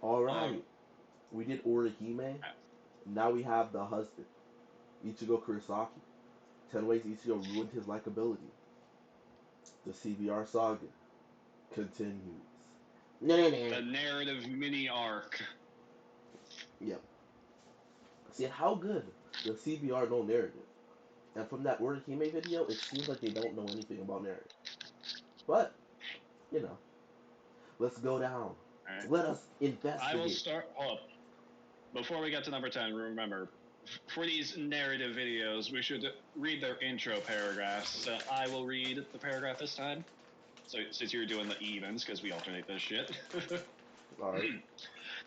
Alright, we did Orihime. Now we have the husband, Ichigo Kurosaki. 10 ways Ichigo ruined his likability. The CBR saga continues. the narrative mini arc. Yep. See how good the CBR know narrative. And from that Orihime video, it seems like they don't know anything about narrative. But, you know, let's go down. Alright. Let us I will investigate. start. Hold up. Before we get to number 10, remember, for these narrative videos, we should read their intro paragraphs. So I will read the paragraph this time. So since you're doing the evens, because we alternate this shit. Alright.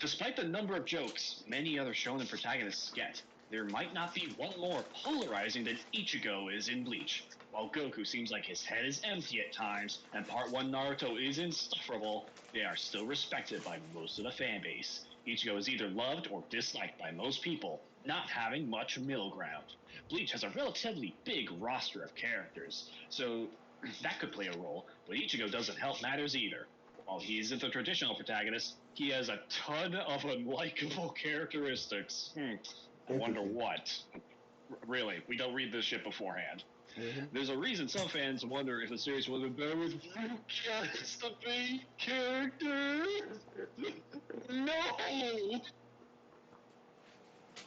Despite the number of jokes many other shonen protagonists get, there might not be one more polarizing than Ichigo is in Bleach. While Goku seems like his head is empty at times, and Part 1 Naruto is insufferable, they are still respected by most of the fanbase. Ichigo is either loved or disliked by most people, not having much middle ground. Bleach has a relatively big roster of characters, so that could play a role, but Ichigo doesn't help matters either. While he isn't the traditional protagonist, he has a ton of unlikable characteristics. I wonder what. Really, we don't read this shit beforehand. Mm-hmm. There's a reason some fans wonder if the series would have been better with Rukia as the main character. No!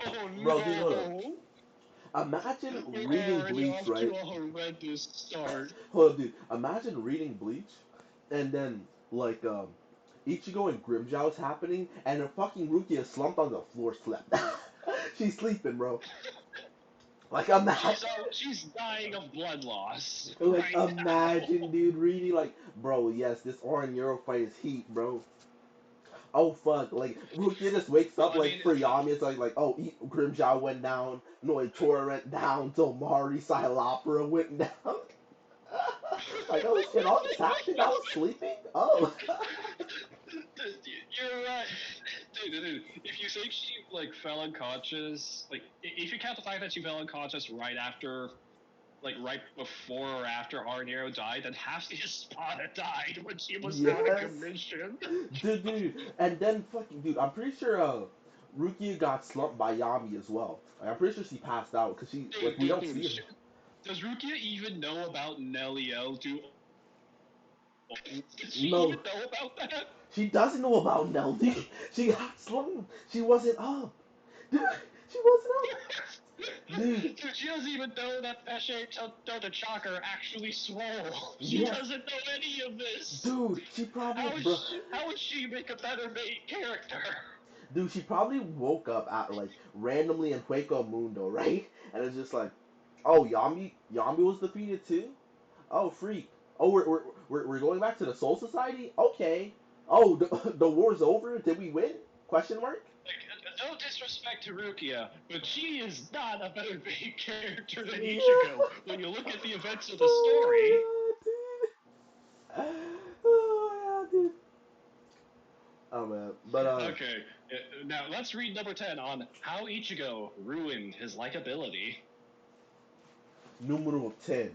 Oh Bro, dude, hold up. no! Imagine We're reading already Bleach, off to right? a horrendous start. Hold up, dude. Imagine reading Bleach, and then, like, Ichigo and Grimmjow's happening, and a fucking Rukia is slumped on the floor, slept. She's sleeping, bro. Like, imagine. She's dying of blood loss Like, right now. imagine, dude, reading, like, bro, yes, this Orochimaru fight is heat, bro. Oh, fuck. Like, Rukia just wakes Well, up, I like, mean, for Yami, it's like, oh, Grimmjow went down, Noitora went down, Tomari, Silopera went down. Like, oh shit, all this happened? I was sleeping? Oh. you're right, dude. If you think she like fell unconscious, like if you count the fact that she fell unconscious right after, like right before or after Arnero died, then half the Espada died when she was out of Yes. commission. Dude. And then, fucking, dude, I'm pretty sure, Rukia got slumped by Yami as well. Like, I'm pretty sure she passed out, because she, like, we don't see her. Does Rukia even know about Nelio? Does she even No. know about that? She doesn't know about Neldy. She got slumped. She wasn't up. Dude, she wasn't up. Dude, Dude, she doesn't even know that Pesce Doda Chakra actually swole. She yes. doesn't know any of this. Dude, she probably, How is bro. how would she make a better main character? Dude, she probably woke up at, like, randomly in Hueco Mundo, right? And it's just like, oh, Yami was defeated too? Oh, freak. Oh, we're going back to the Soul Society? Okay. Oh, the war's over? Did we win? Question mark? Like, no disrespect to Rukia, but she is not a better main character than Yeah. Ichigo when you look at the events of the story. Oh, my God, dude. Oh, yeah, dude. Oh, man. But, Okay, now let's read number 10 on how Ichigo ruined his likability. Numero 10.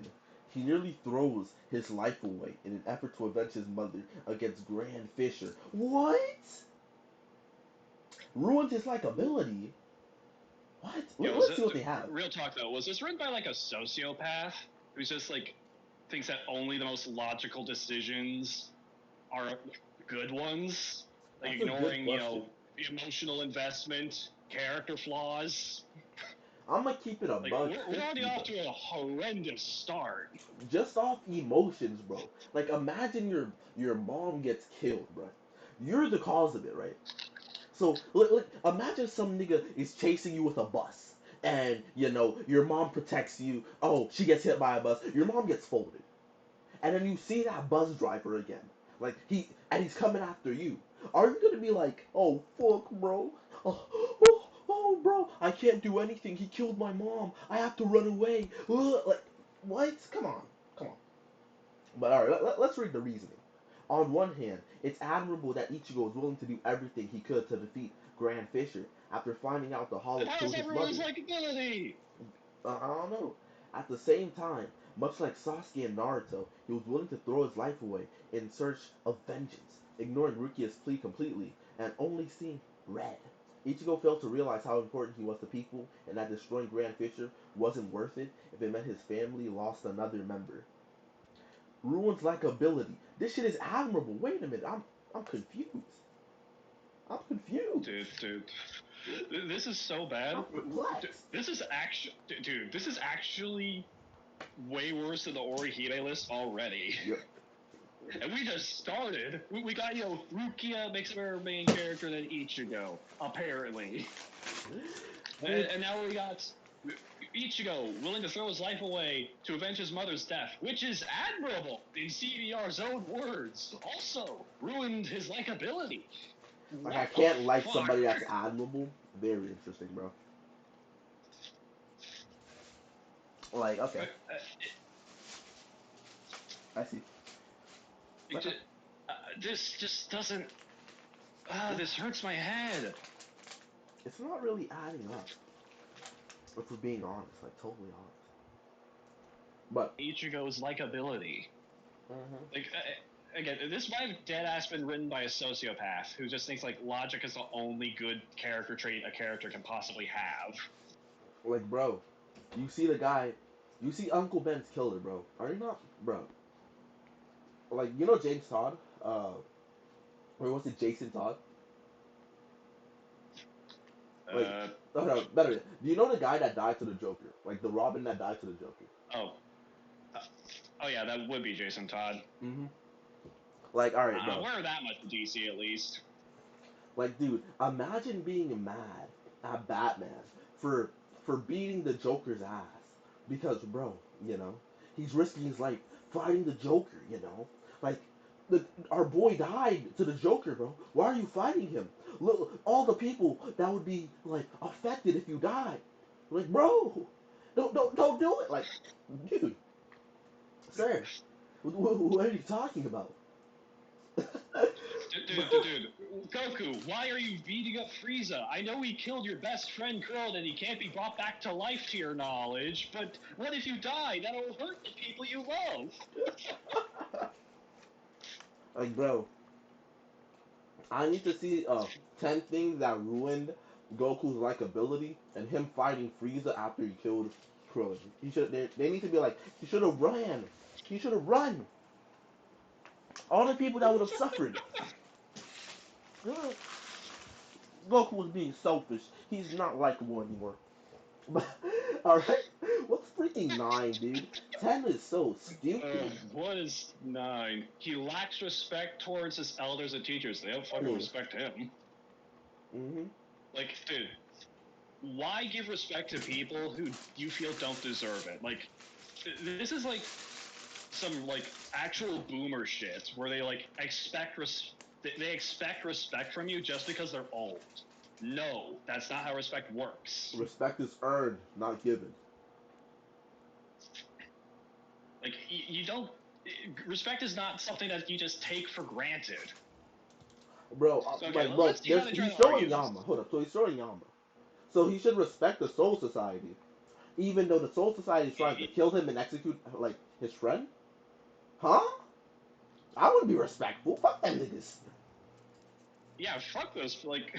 He nearly throws his life away in an effort to avenge his mother against Grand Fisher. What? Ruined his likability? What? Yo, Let's see what they have. real talk though? Was this written by like a sociopath who's just like thinks that only the most logical decisions are good ones, like That's a good ignoring question. the emotional investment, character flaws? I'm gonna keep it a Like buck we're already 50, off bro. to a horrendous start. Just off emotions, bro. Like, imagine your mom gets killed, bro. You're the cause of it, right? So, imagine some nigga is chasing you with a bus, and your mom protects you. Oh, she gets hit by a bus. Your mom gets folded, and then you see that bus driver again. Like, he's coming after you. Are you gonna be like, oh fuck, bro? Oh, bro, I can't do anything. He killed my mom. I have to run away. Like, what? Come on. But all right, let's read the reasoning. On one hand, it's admirable that Ichigo was willing to do everything he could to defeat Grand Fisher after finding out the And Hollow how does killed that his ruin his mother. likability? I don't know. At the same time, much like Sasuke and Naruto, he was willing to throw his life away in search of vengeance. ignoring Rukia's plea completely and only seeing red. Ichigo failed to realize how important he was to people and that destroying Grand Fisher wasn't worth it if it meant his family lost another member. Ruin's likability. This shit is admirable. Wait a minute, I'm confused. I'm confused. Dude, this is so bad. I'm perplexed. This is actually, dude, this is actually way worse than the Orihime list already. Yep. And we just started. We got, Rukia makes a better main character than Ichigo, apparently. And now we got Ichigo willing to throw his life away to avenge his mother's death, which is admirable, in CBR's own words. Also, ruined his likability. Like, What I can't the like fuck? somebody that's admirable. Very interesting, bro. Like, okay, I see. This just doesn't. This hurts my head. It's not really adding up. If we're being honest, like totally honest. But Ichigo's likability. mhm. Like, again, this might have dead ass been written by a sociopath who just thinks like logic is the only good character trait a character can possibly have. Like, bro, you see the guy, you see Uncle Ben's killer, bro. Are you not, bro? Like, you know James Todd? Or was it Jason Todd? Like, Uh, oh no, better yet. Do you know the guy that died to the Joker? Like the Robin that died to the Joker. oh, uh, oh yeah, that would be Jason Todd. Mhm. Like, all right, I'm bro. aware of that much of DC at least. Like, dude, imagine being mad at Batman for for beating the Joker's ass because, bro, you know, he's risking his life fighting the Joker. You know, like our boy died to the Joker, bro. Why are you fighting him? Look, all the people that would be like affected if you died. Like, bro, don't do it. Like, dude, sir, what are you talking about? Dude, Goku, why are you beating up Frieza? I know he killed your best friend Krillin and he can't be brought back to life to your knowledge, but what if you die? That'll hurt the people you love. Like, bro, I need to see 10 things that ruined Goku's likability and him fighting Frieza after he killed Krillin. He should they need to be like he should have ran. He should have run. All the people that would have suffered. Goku was being selfish. He's not likable anymore. But all right, what's freaking 9, dude? 10 is so stupid. What is 9? He lacks respect towards his elders and teachers. They don't fucking respect him. Mhm. Like, dude, why give respect to people who you feel don't deserve it? Like, this is like some like actual boomer shit where they like they expect respect from you just because they're old. No, that's not how respect works. Respect is earned, not given. Like you don't. Respect is not something that you just take for granted. Bro, So okay, like, bro, let's see how they try he's to showing argue this. Yama. Hold up, so he's showing Yama. So he should respect the Soul Society, even though the Soul Society is trying to kill him and execute like his friend. Huh? I wouldn't be respectful. Fuck them niggas. Yeah, fuck this. Like,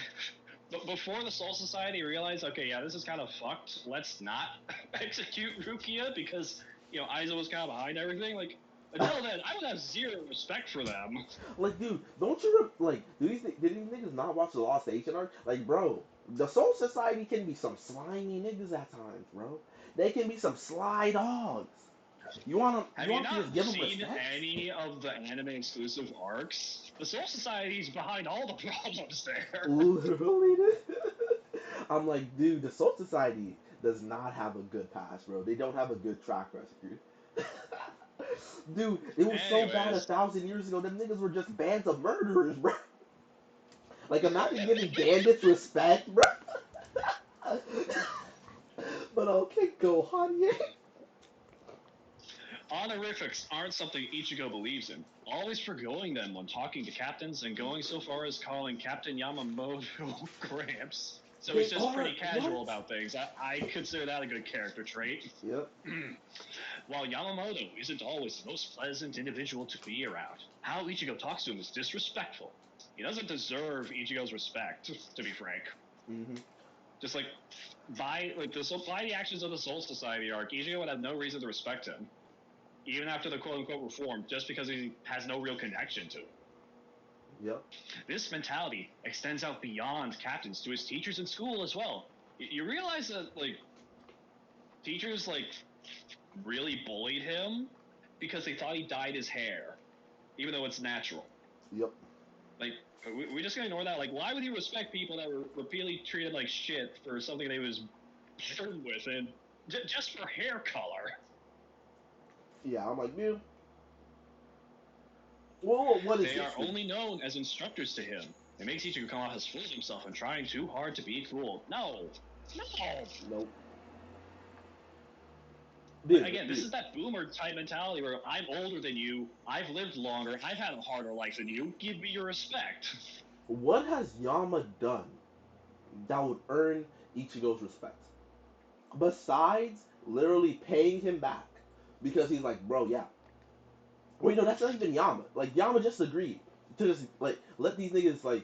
but before the Soul Society realized, okay, yeah, this is kind of fucked. Let's not execute Rukia because Aiza was kind of behind everything. Like, until then, I would have zero respect for them. Like, dude, don't you like? Did these niggas not watch the Lost Station arc? Like, bro, the Soul Society can be some slimy niggas at times, bro. They can be some sly dogs. Have you you want to not just give them seen respect? any of the anime exclusive arcs? The Soul Society's behind all the problems there. Literally, dude. I'm like, dude, the Soul Society does not have a good past, bro. They don't have a good track record. Dude, it was so bad Anyways, 1,000 years ago. Them niggas were just bands of murderers, bro. Like, imagine giving bandits respect, bro. But okay, Gohan, yeah. honorifics aren't something Ichigo believes in, always forgoing them when talking to captains and going so far as calling Captain Yamamoto Gramps. So he's They just are pretty casual what? about things. I consider that a good character trait. Yep. While Yamamoto isn't always the most pleasant individual to be around, how Ichigo talks to him is disrespectful. He doesn't deserve Ichigo's respect, to be frank. Mm-hmm. Just like by the actions of the Soul Society arc, Ichigo would have no reason to respect him, even after the quote unquote reform, just because he has no real connection to him. Yep. This mentality extends out beyond captains to his teachers in school as well. You realize that teachers really bullied him because they thought he dyed his hair, even though it's natural. Yep. Like, we're just gonna ignore that. Like, why would he respect people that were repeatedly treated like shit for something they was born with, and just for hair color? Yeah, I'm like, man. Well, what is They are this? only known as instructors to him. It makes Ichigo come off as full of himself and trying too hard to be cool. No, no. Nope. Again, this Dude. is that boomer type mentality where I'm older than you, I've lived longer, I've had a harder life than you. Give me your respect. What has Yama done that would earn Ichigo's respect? Besides literally paying him back. Because he's like, bro, yeah. Wait, no, that's not even Yama. Like, Yama just agreed to just, like, let these niggas, like,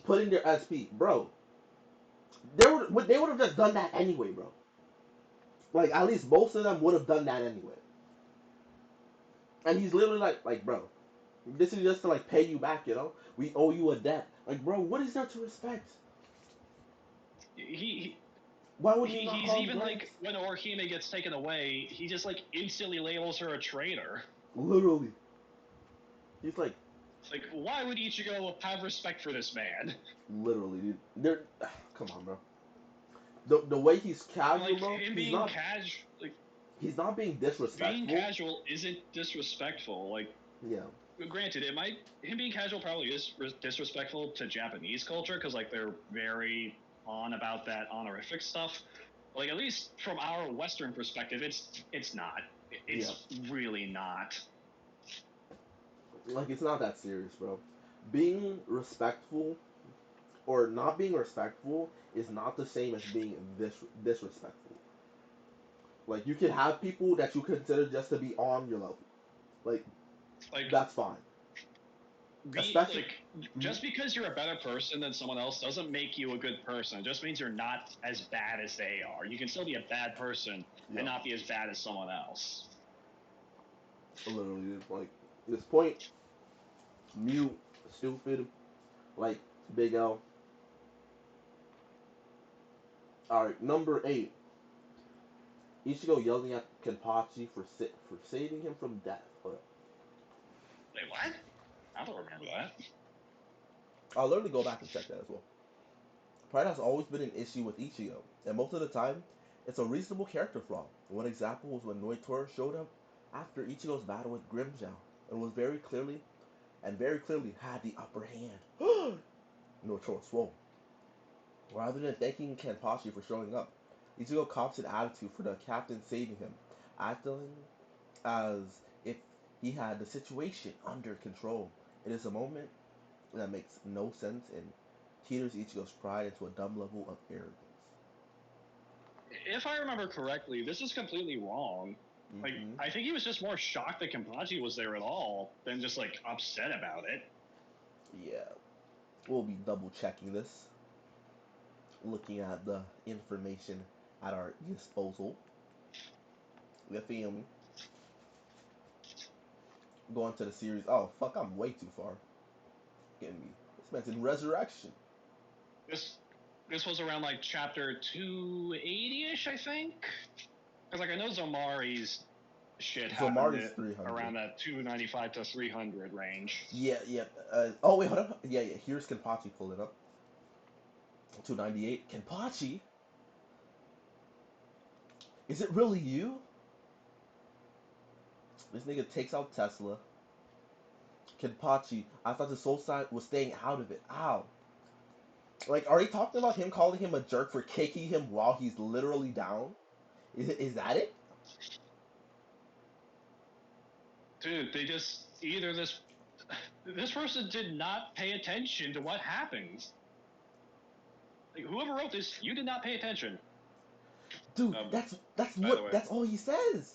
put in their SP. Bro, they would have just done that anyway, bro. Like, at least most of them would have done that anyway. And he's literally like, bro, this is just to, like, pay you back, you know? We owe you a debt. Like, bro, what is there to respect? He Why would you not he's call him even Gramps? like when Orihime gets taken away, he just like instantly labels her a traitor. Literally. He's like, Like, why would Ichigo have respect for this man? literally, dude. They're, come on, bro. The way he's And casual, like bro, him he's being not casual, like he's not being being disrespectful. casual isn't disrespectful. Like, Yeah. granted, it might him being casual probably is disrespectful to Japanese culture because like they're very on about that honorific stuff. Like at least from our Western perspective, it's not. Yeah. It's really not. Like, it's not that serious, bro. Being respectful or not being respectful is not the same as being disrespectful. Like, you can have people that you consider just to be on your level. Like, Like that's fine. be Especially, like mhm, just because you're a better person than someone else doesn't make you a good person. It just means you're not as bad as they are. You can still be a bad person yeah, and not be as bad as someone else. literally, dude. Like, this point, mute, stupid, like, Big L. Alright, number 8. Ichigo yelling at Kenpachi for saving him from death. Hold up. Wait, what? I don't remember that. I'll literally go back and check that as well. Pride has always been an issue with Ichigo, and most of the time, it's a reasonable character flaw. One example was when Noitor showed up after Ichigo's battle with Grimmjow, and was very clearly had the upper hand. Noitor swole. Rather than thanking Kenpachi for showing up, Ichigo cops an attitude for the captain saving him, acting as if he had the situation under control. It is a moment that makes no sense and teeters Ichigo's pride into a dumb level of arrogance. If I remember correctly, this is completely wrong. Like, Mm-hmm. I think he was just more shocked that Kenpachi was there at all than just like upset about it. Yeah, we'll be double checking this, looking at the information at our disposal. You feel me? Going to the series. Oh, fuck, I'm way too far. Getting me. This man's in Resurrection. This this was around like chapter 280ish, I think. Because like I know Zomari's shit happened Zomari's 300. around that 295 to 300 range. Yeah, yeah. Oh, wait, hold up. Yeah, yeah. Here's Kenpachi pulling up. 298. Kenpachi? Is it really you? This nigga takes out Tesla. Kenpachi, I thought the soul side was staying out of it. Ow. Like, are they talking about him calling him a jerk for kicking him while he's literally down? Is that it? Dude, they just either this person did not pay attention to what happened. Like, whoever wrote this, you did not pay attention. Dude, Um, by the way, that's all he says.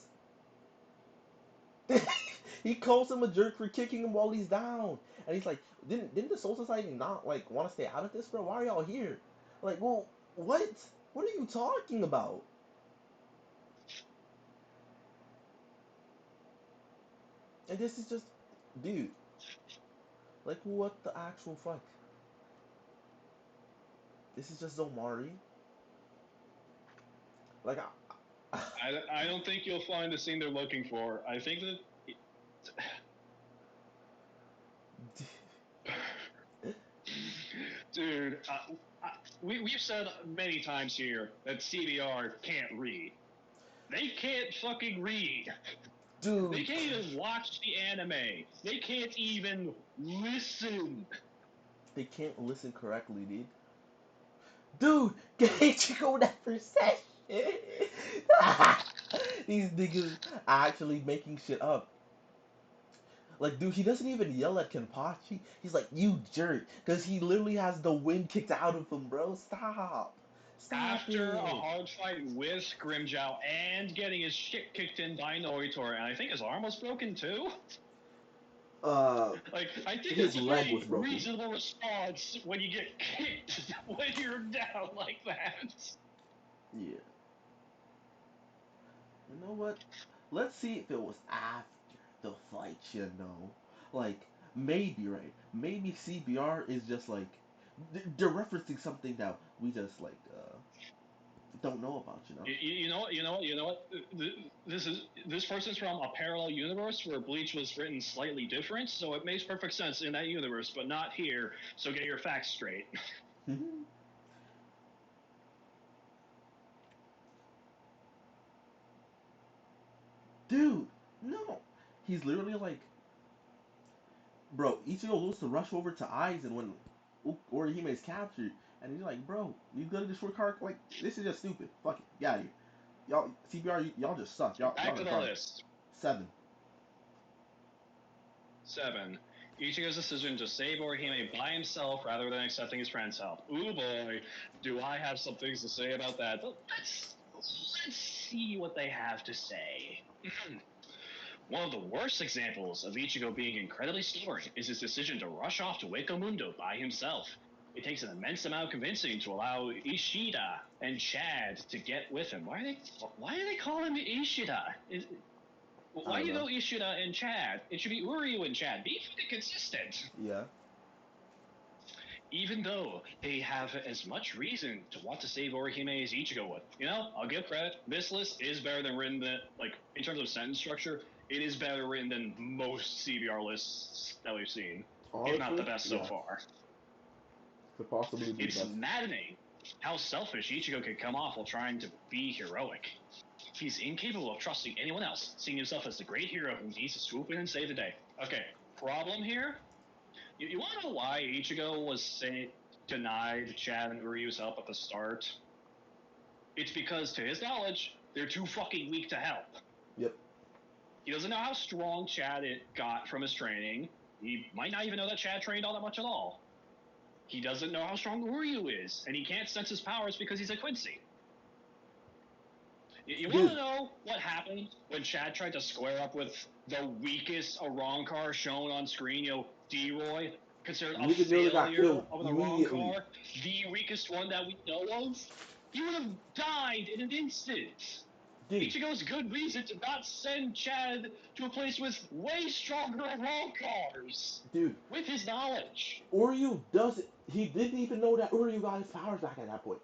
He calls him a jerk for kicking him while he's down, and he's like, didn't the Soul Society not like want to stay out of this, bro? Why are y'all here? Like, well, what? What are you talking about? And this is just, dude, like, what the actual fuck? This is just Zomari. Like, I don't think you'll find the scene they're looking for. I think that. Dude, we've said many times here that CBR can't read. They can't fucking read. They dude, can't even watch the anime. They can't even listen. they can't listen correctly, dude. Dude, Ichigo never said shit. These niggas actually making shit up. Like, dude, he doesn't even yell at Kenpachi. He's like, you jerk. Because he literally has the wind kicked out of him, bro. Stop. Stop After a it. hard fight with Grimjow and getting his shit kicked in by Noitor, and I think his arm was broken too. Uh, Like, I think his that's a leg was very broken. reasonable response when you get kicked when you're down like that. Yeah. You know what? Let's see if it was after the fight, you know? Like, maybe, right? Maybe CBR is just like, they're referencing something that we just, like, don't know about, you know? You know what? This person's from a parallel universe where Bleach was written slightly different, so it makes perfect sense in that universe, but not here. So get your facts straight. Dude, no. He's literally like, bro, Ichigo loses to rush over to Aizen when Orihime is captured, and he's like, bro, you good at the short card? Like, this is just stupid. Fuck it, get out of here. Y'all, CBR, y'all just suck. Back Y'all to are the garbage. list. 7. 7. Ichigo's decision to save Orihime by himself rather than accepting his friend's help. Ooh boy, do I have some things to say about that. But let's see what they have to say. One of the worst examples of Ichigo being incredibly stubborn is his decision to rush off to Wako Mundo by himself. It takes an immense amount of convincing to allow Ishida and Chad to get with him. Why do they call him Ishida? I Why don't you know. go Ishida and Chad? It should be Uryu and Chad. Be fucking consistent. Yeah. Even though they have as much reason to want to save Orihime as Ichigo would. You know, I'll give credit. This list is better than written than, like, in terms of sentence structure, it is better written than most CBR lists that we've seen. If not the Honestly, best so yeah. far. Could possibly be the It's best. maddening how selfish Ichigo could come off while trying to be heroic. He's incapable of trusting anyone else, seeing himself as the great hero who needs to swoop in and save the day. Okay, problem here? You want to know why Ichigo was denied Chad and Uryu's help at the start? It's because, to his knowledge, they're too fucking weak to help. Yep. He doesn't know how strong Chad got from his training. He might not even know that Chad trained all that much at all. He doesn't know how strong Uryu is, and he can't sense his powers because he's a Quincy. You want to Dude, know what happened when Chad tried to square up with the weakest Arrancar shown on screen? D-Roy, considered a nigga nearly got failure killed of an immediately. Arrancar, the weakest one that we know of? He would have died in an instant. Dude, Ichigo's good reason to not send Chad to a place with way stronger Arrancars, dude, with his knowledge. Uryu doesn't. He didn't even know that Uryu got his powers back at that point.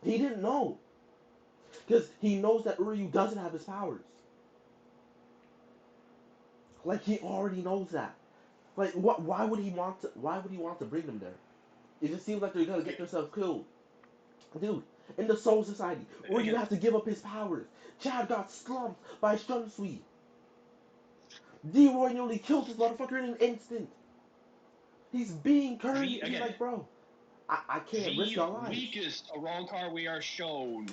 He didn't know. Because he knows that Uryu doesn't have his powers. Like, he already knows that. Like, what? Why would he want to? Why would he want to bring them there? It just seems like they're gonna get themselves killed, dude. In the Soul Society, Uryu Again, has to give up his powers. Chad got slumped by Stun Sweep. D-Roy nearly kills this motherfucker in an instant. He's being courteous. He's again, like, bro, I can't risk the your lives. weakest Arrancar we are shown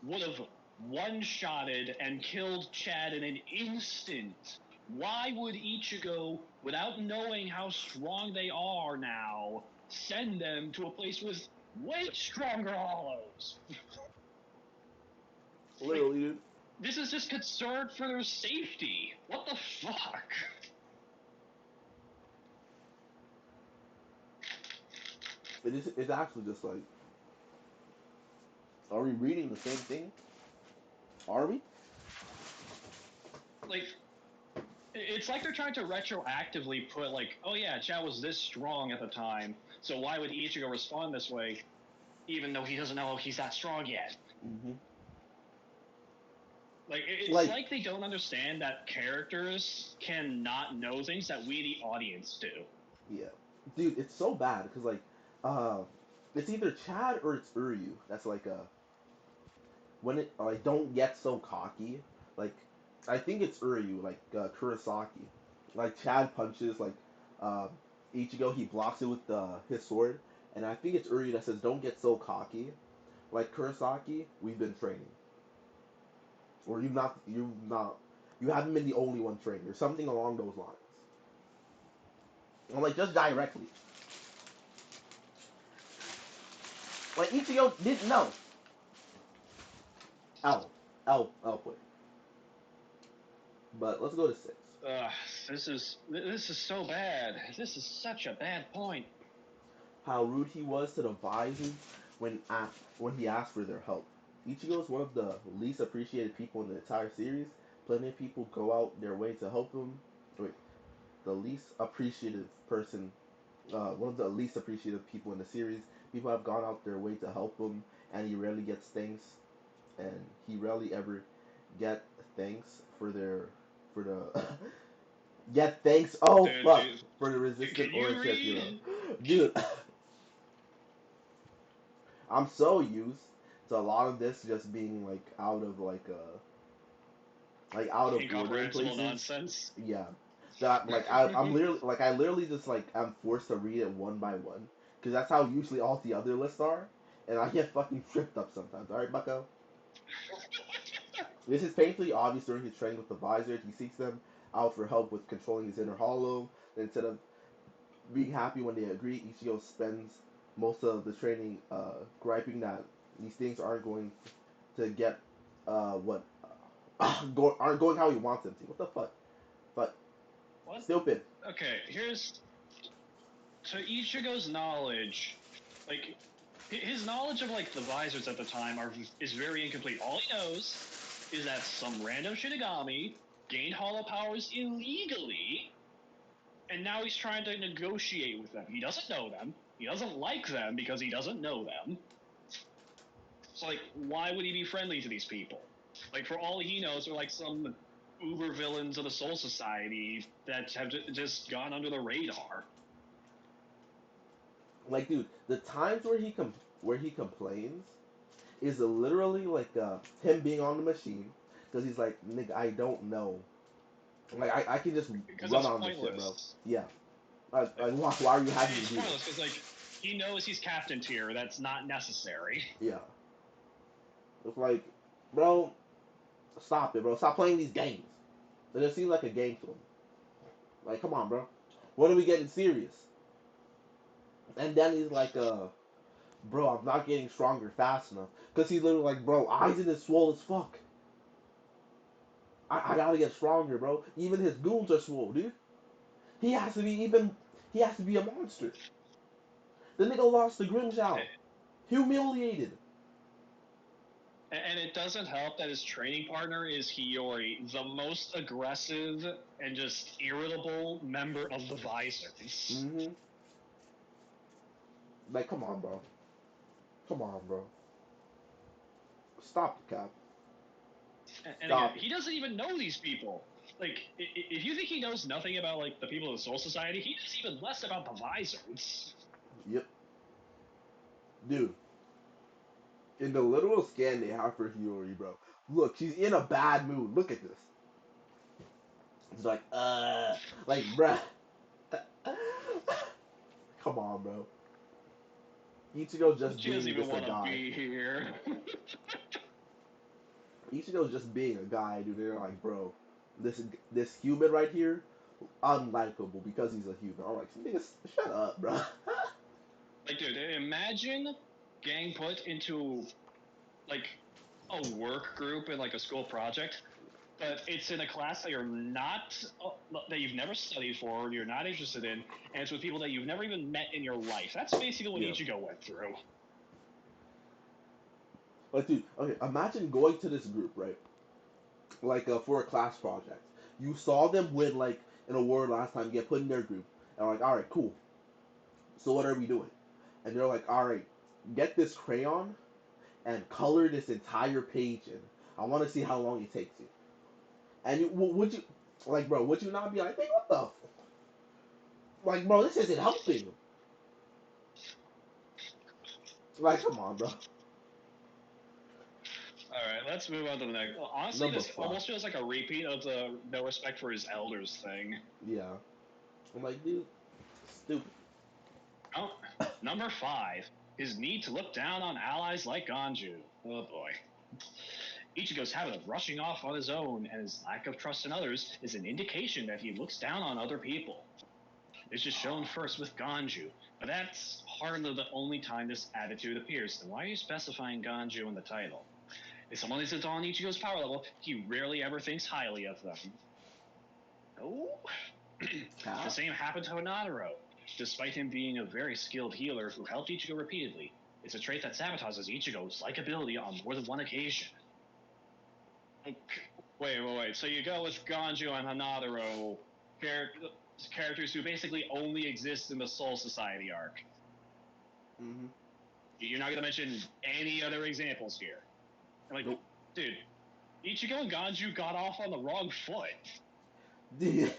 would have one-shotted and killed Chad in an instant. Why would Ichigo, without knowing how strong they are now, send them to a place with way stronger hollows. Like, Literally, dude. this is just concern for their safety. What the fuck? It's actually just like, are we reading the same thing? Are we? Like, it's like they're trying to retroactively put, like, oh yeah, Chad was this strong at the time, so why would Ichigo respond this way, even though he doesn't know he's that strong yet? Mm-hmm. Like, it's Like, like they don't understand that characters cannot know things that we, the audience, do. yeah, dude, it's so bad because like, uh, it's either Chad or it's Uryu. That's like when it like don't get so cocky. Like, I think it's Uryu, like Kurosaki. Like Chad punches like uh, Ichigo, he blocks it with his sword, and I think it's Uryu that says, "Don't get so cocky." Like Kurosaki, we've been training, or you haven't been the only one training, or something along those lines. And like just directly, like Ichigo didn't know. L, L play. But let's go to six. Ugh, this is so bad. This is such a bad point. How rude he was to the Visors when he asked for their help. Ichigo is one of the least appreciated people in the entire series. Plenty of people go out their way to help him. Wait, the least appreciative person, one of the least appreciative people in the series. People have gone out their way to help him, and he rarely gets thanks, and he rarely ever get thanks for the get thanks. Oh fuck, Dude, for the resistant can you orange hero, read? dude. I'm so used to a lot of this just being like out of like out of order in Incomprehensible places. nonsense. Yeah, that like I'm literally like I literally just like I'm forced to read it one by one because that's how usually all the other lists are, and I get fucking tripped up sometimes. All right, Bucko. This is painfully obvious during his training with the Visors. He seeks them out for help with controlling his inner hollow. Instead of being happy when they agree, Ichigo spends most of the training griping that these things aren't going to get what aren't going how he wants them to. What the fuck? But What? stupid. Okay, here's so Ichigo's knowledge, like his knowledge of like the visors at the time is very incomplete. All he knows is that some random Shinigami gained hollow powers illegally, and now he's trying to negotiate with them. He doesn't know them. He doesn't like them because he doesn't know them. So like, why would he be friendly to these people? Like, for all he knows, they're like some uber villains of the Soul Society that have just gone under the radar. Like, dude, the times where he complains is literally like him being on the machine because he's like, nigga, I don't know. Like, I can just Because run it's on this shit, bro. pointless. Yeah. Like, Why are you having me it's do pointless this? because like he knows he's captain tier. That's not necessary. Yeah. It's like, bro, stop it, bro. Stop playing these games. It just seems like a game to him. Like, come on, bro. When are we getting serious? And then he's like, bro, I'm not getting stronger fast enough. Because he's literally like, bro, Aizen is swole as fuck. I gotta get stronger, bro. Even his goons are swole, dude. He has to be even, he has to be a monster. The nigga lost to Grimjow. Humiliated. And it doesn't help that his training partner is Hiyori, the most aggressive and just irritable member of the Visors. Mm-hmm. Like, come on, bro. Come on, bro. Stop the cap. And again, Stop it. he doesn't even know these people. Like, if you think he knows nothing about like the people of the Soul Society, he knows even less about the Visors. Yep. Dude, in the literal scan they have for Hiyori, bro. Look, she's in a bad mood. Look at this. It's like, bruh. Come on, bro. Ichigo just She doesn't being even just a want to guy. be here. Ichigo's just being a guy, dude. They're like, bro, this human right here, unlikable because he's a human. I'm like, nigga, shut up, bro. imagine getting put into like a work group in like a school project, but it's in a class that you're not that you've never studied for, you're not interested in, and it's with people that you've never even met in your life. That's basically what Yeah. Ichigo went through. Like, dude, okay, imagine going to this group, right? Like, for a class project. You saw them win, like, an award last time, get put in their group. And like, alright, cool. So what are we doing? And they're like, alright, get this crayon and color this entire page in. I want to see how long it takes you. And would you, like, bro, would you not be like, hey, what the? Like, bro, this isn't helping. Like, come on, bro. All right, let's move on to the next. Well, honestly, Number this five. almost feels like a repeat of the no respect for his elders thing. Yeah. I'm like, dude, stupid. Oh, number 5, his need to look down on allies like Ganju. Oh boy. Ichigo's habit of rushing off on his own and his lack of trust in others is an indication that he looks down on other people. This is shown first with Ganju, but that's hardly the only time this attitude appears. Then why are you specifying Ganju in the title? If someone isn't on Ichigo's power level, he rarely ever thinks highly of them. Oh, the Cap? same happened to Honadaro. Despite him being a very skilled healer who helped Ichigo repeatedly, it's a trait that sabotages Ichigo's likability on more than one occasion. Like, wait. So you go with Ganju and Hanadaro, characters who basically only exist in the Soul Society arc. Mm-hmm. You're not going to mention any other examples here. I'm like, Nope. dude, Ichigo and Ganju got off on the wrong foot. Dude.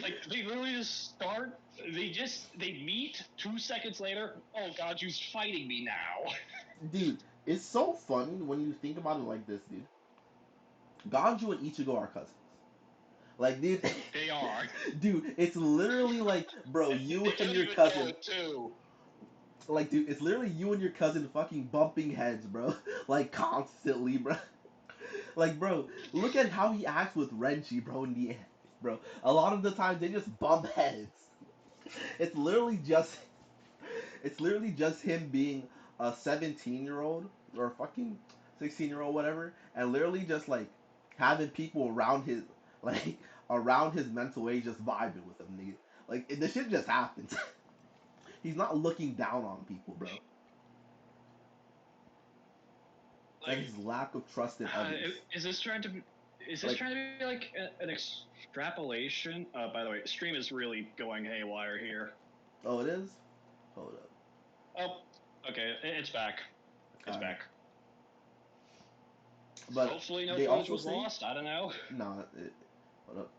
Like, they literally just start, they meet 2 seconds later, oh, Ganju's fighting me now. Dude, it's so funny when you think about it like this, dude. Ganju and Ichigo are cousins. Like, dude, They are. dude, it's literally like, bro, They you and don't your even know cousin, it, too. like, dude, it's literally you and your cousin fucking bumping heads, bro, like constantly, bro. Like, bro, look at how he acts with Renji, bro, in the end, bro. A lot of the time they just bump heads. It's literally just, it's literally just him being a 17-year-old or fucking 16-year-old, whatever, and literally just like having people around his, like, around his mental age just vibing with him, nigga. Like, this shit just happens. He's not looking down on people, bro. And Like, his lack of trust in others. is this trying to be, Like, like an extrapolation? By the way, stream is really going haywire here. oh, it is? Hold up. Oh, okay, it's back. It's Alright. back. But Hopefully, no they footage also was say, lost. I don't know. nah, hold up.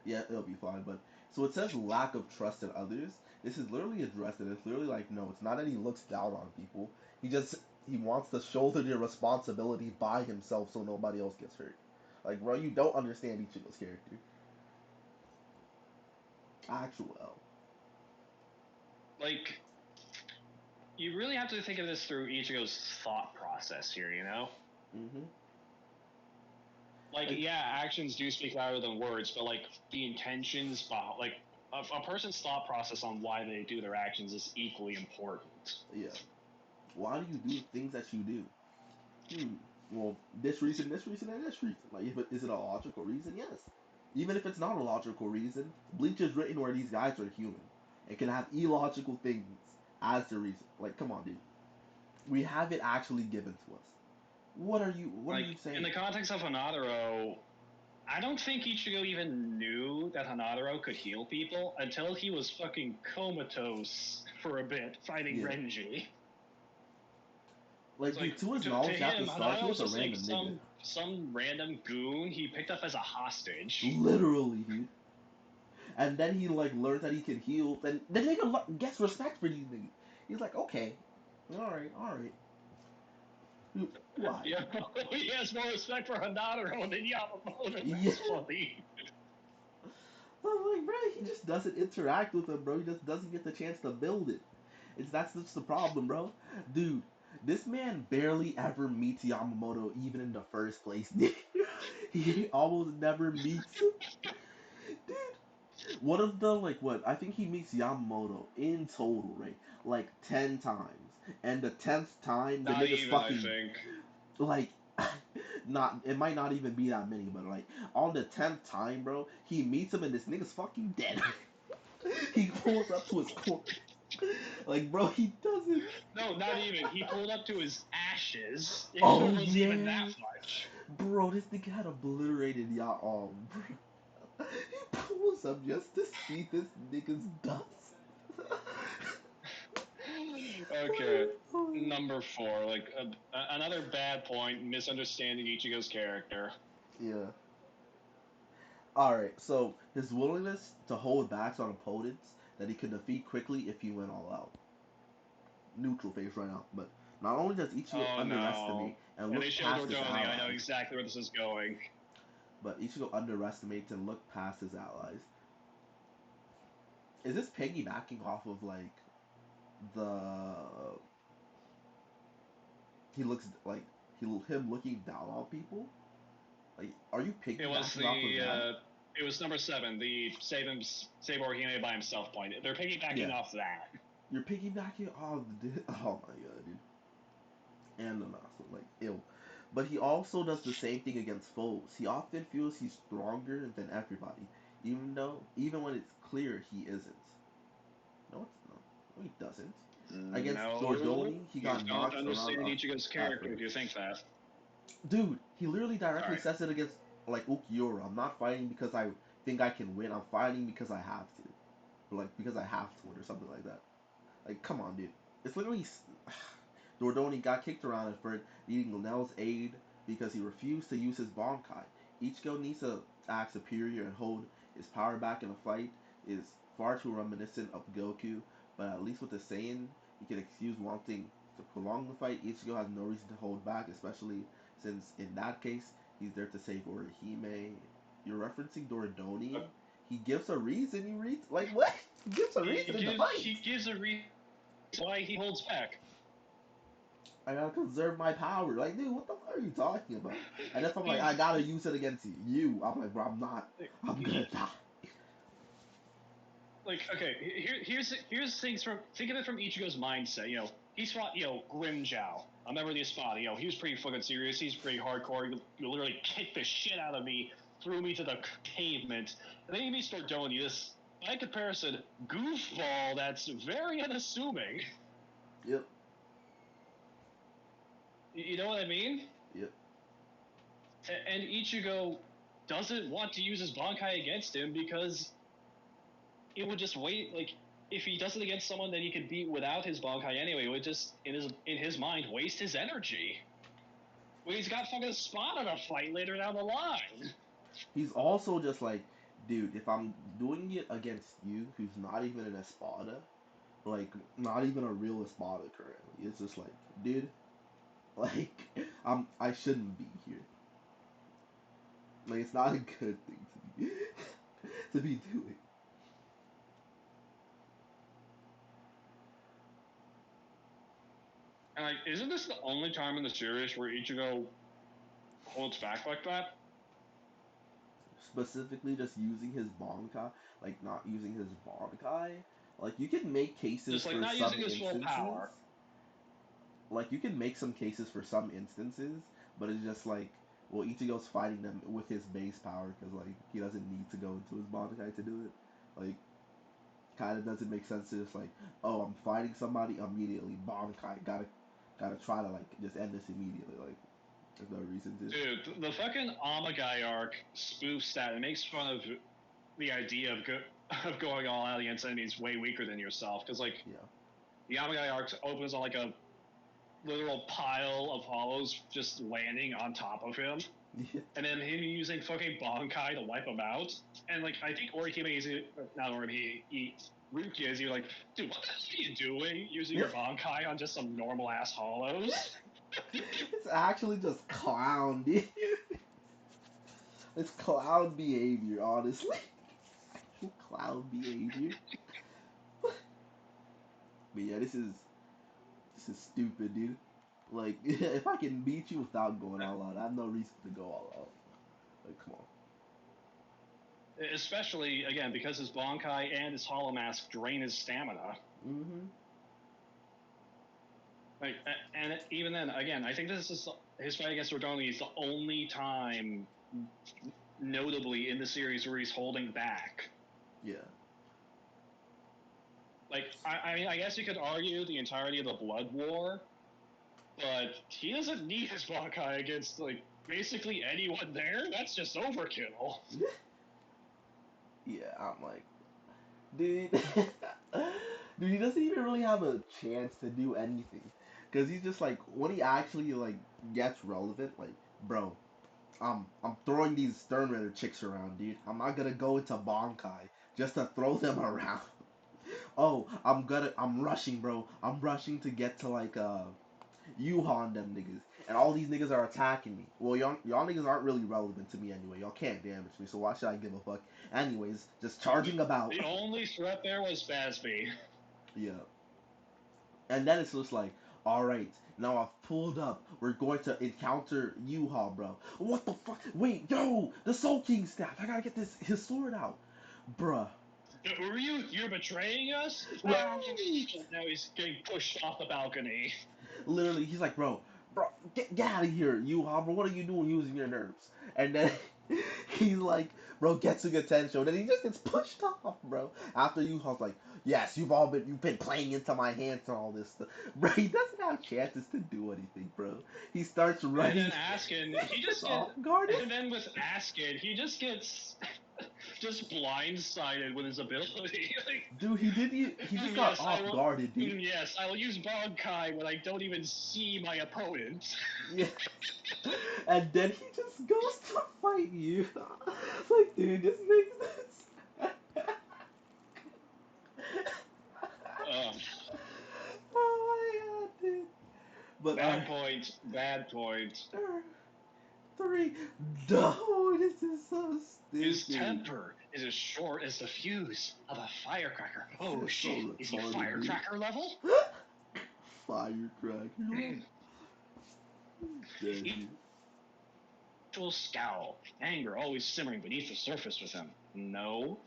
Yeah, it'll be fine. But so it says lack of trust in others. This is literally addressed, and it's literally like, no, it's not that he looks down on people. He just he wants to shoulder the responsibility by himself so nobody else gets hurt. Like, bro, you don't understand Ichigo's character. Actual L. Like, you really have to think of this through Ichigo's thought process here. You know, Mm-hmm. like, Like, yeah, actions do speak louder than words, but like the intentions, like a person's thought process on why they do their actions is equally important. yeah. Why do you do the things that you do? Hmm. Well, this reason, and this reason. Like, is it a logical reason? Yes. Even if it's not a logical reason, Bleach is written where these guys are human and can have illogical things as the reason. Like, come on, dude. We have it actually given to us. What are Like, you in saying? the context of Hanadaro, I don't think Ichigo even knew that Hanadaro could heal people until he was fucking comatose for a bit fighting Yeah. Renji. It's Like, like, dude, to his to knowledge, at the him, start, he Hanadaro was was a just like random nigga. some random goon he picked up as a hostage. Literally, dude. And then he, like, learns that he can heal. Then the nigga gets respect for these niggas. He's like, okay. Alright, alright. Why? Yeah, he has more respect for Hanadaro than Yamamoto. Yeah. That's funny. So I'm like, bro, he just doesn't interact with him, bro. He just doesn't get the chance to build it. That's just the problem, bro. Dude, this man barely ever meets Yamamoto even in the first place. He almost never meets him. Dude, one of the like what I think he meets Yamamoto in total, right? Like 10 times. And the 10th time, the Not nigga's even, I fucking think. like not it might not even be that many, but like on the 10th time, bro, he meets him and this nigga's fucking dead. He pulls up to his corpse. Like, bro, he doesn't. No, not even. He pulled up to his ashes. If Oh it was even that yeah, much. bro, this nigga had obliterated y'all arm, bro. He pulls up just to see this nigga's dust. Okay. Number four, like another bad point, misunderstanding Ichigo's character. Yeah. All right. So his willingness to hold backs on opponents that he could defeat quickly if he went all out. Neutral face right now. But not only does Ichigo Oh no. underestimate and And they look showed past his Ordoni. I know allies, exactly where this is going. but Ichigo underestimates and look past his allies. Is this piggybacking off of like the he looks like him looking down on people? Like, are you It was piggybacking off of the that? it was number 7, the save Orihime by himself point. They're piggybacking Yeah, off that. you're piggybacking off the oh my god, dude. And the Nasu, like ill. But he also does the same thing against foes. He often feels he's stronger than everybody, even when it's clear he isn't. No, it's not. No, he doesn't. Against No, Dordoni, he you got don't knocked around understand Ichigo's at character if you first. think that. Dude, he literally directly Alright. says it against like Ukiura. I'm not fighting because I think I can win. I'm fighting because I have to. Or, like because I have to win or something like that. Like, come on, dude. It's literally Dordoni got kicked around at first, needing Linnell's aid because he refused to use his Bankai. Ichigo needs to act superior and hold his power back in a fight is far too reminiscent of Goku, but at least with the Saiyan, he can excuse wanting to prolong the fight. Ichigo has no reason to hold back, especially since in that case, he's there to save Orihime. You're referencing Dordoni? He gives a reason, he reads like what? He gives a reason in the fight. He gives a reason why he holds back. I gotta conserve my power. Like, dude, what the fuck are you talking about? And if I'm like, I He, gotta use it against you, I'm like, bro, I'm not. I'm gonna he, die. like okay, here's things from think of it from Ichigo's mindset. He's fought Grimjow, a member of the Espada. He was pretty fucking serious. He's pretty hardcore. You literally kicked the shit out of me, threw me to the pavement, and then he meets Dordoni, this by comparison goofball that's very unassuming. Yep, You know what I mean? yep. And Ichigo doesn't want to use his Bankai against him because it would just wait. Like if he does it against someone that he could beat without his Bankai anyway, it would just in his mind waste his energy. Well, he's got fucking spot on a fight later down the line. He's also just like, dude, if I'm doing it against you, who's not even an Espada, like, not even a real Espada currently, it's just like, dude, like, I shouldn't be here. Like, it's not a good thing to be, to be doing. And like, isn't this the only time in the series where Ichigo holds back like that? Specifically just using his Bankai, like not using his Bankai. Like you can make cases Just like for not some using his full instances. power. Like you can make some cases for some instances, but it's just like, well, Ichigo's fighting them with his base power because like he doesn't need to go into his Bankai to do it. Like, kind of doesn't make sense to just like, oh, I'm fighting somebody immediately Bankai, gotta try to like just end this immediately. Like, there's no reason to. Dude, the fucking Amagai arc spoofs that and makes fun of the idea of going all out against enemies way weaker than yourself. Because like Yeah. the Amagai arc opens on like a literal pile of hollows just landing on top of him, Yeah. and then him using fucking Bankai to wipe him out. And like I think Orihime is not Orihime, Rukia is like, dude, what the hell are you doing using your Bankai on just some normal ass hollows? It's actually just clown, dude. It's clown behavior, honestly. Clown behavior. But yeah, this is stupid, dude. Like, if I can beat you without going all out, I have no reason to go all out. Like, come on. Especially again because his Bankai and his Hollow Mask drain his stamina. Mm-hmm. Like, and even then, again, I think this is his fight against Rodoni is the only time, notably in the series, where he's holding back. Yeah. Like, I mean, I guess you could argue the entirety of the Blood War, but he doesn't need his Bankai against like basically anyone there. That's just overkill. Yeah, I'm like, dude, dude, he doesn't even really have a chance to do anything, cause he's just like when he actually like gets relevant, like, bro, I'm throwing these Stern Ritter chicks around, dude. I'm not gonna go into Bankai just to throw them around. Oh, I'm rushing, bro. I'm rushing to get to like U-Haul and them niggas, and all these niggas are attacking me. Well, y'all niggas aren't really relevant to me anyway. Y'all can't damage me, so why should I give a fuck? Anyways, just charging about. The only threat there was Basby. Yeah. And then it's just like, all right, now I've pulled up. We're going to encounter U-Haul, bro. What the fuck? Wait, yo, the Soul King staff. I gotta get his sword out, bruh. Who are you? You're betraying us? Ah! Right. Now he's getting pushed off the balcony. Literally, he's like, bro, get out of here, U-Haul, bro. What are you doing using your nerves? And then he's like, bro, Getsuga Tensho. Then he just gets pushed off, bro. After U-Haul's like, yes, you've been playing into my hands and all this stuff. Bro, he doesn't have chances to do anything, bro. He starts And running. then Askin, he It's just get, off guarded. and then with Askin, he just gets just blindsided with his ability. Dude, he just got Yes, I off will. guarded, dude. Yes, I will use Bonkai when I don't even see my opponent. Yeah. And then he just goes to fight you. Like, dude, this makes sense. Ugh. Oh my god, dude. But Bad point. Bad point. three. No, this is so His stupid. temper is as short as the fuse of a firecracker. Oh This is shit, so is he retarded, dude. firecracker level? Firecracker. Dead, dude. Actual scowl, anger always simmering beneath the surface with him. No,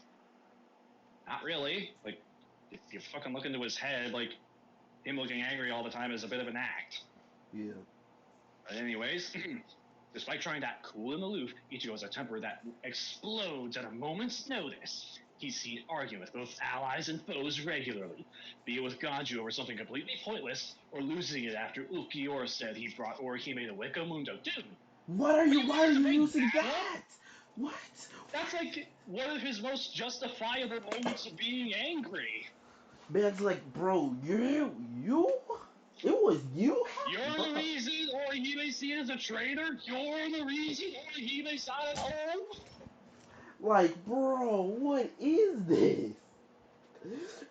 not really. Like, if you fucking look into his head, like, him looking angry all the time is a bit of an act. Yeah. But anyways, despite trying to act cool and aloof, Ichigo has a temper that explodes at a moment's notice. He's seen arguing with both allies and foes regularly, be it with Ganju over something completely pointless, or losing it after Ukiura said he brought Orihime to Wakamundo. Dude, are you Why are ready to you make using battle? that? What? That's like one of his most justifiable moments of being angry. Man's like, bro, you? It was you, You're bro. the reason Orihime seen as a traitor? You're the reason Orihime's not at home? Like, bro, what is this?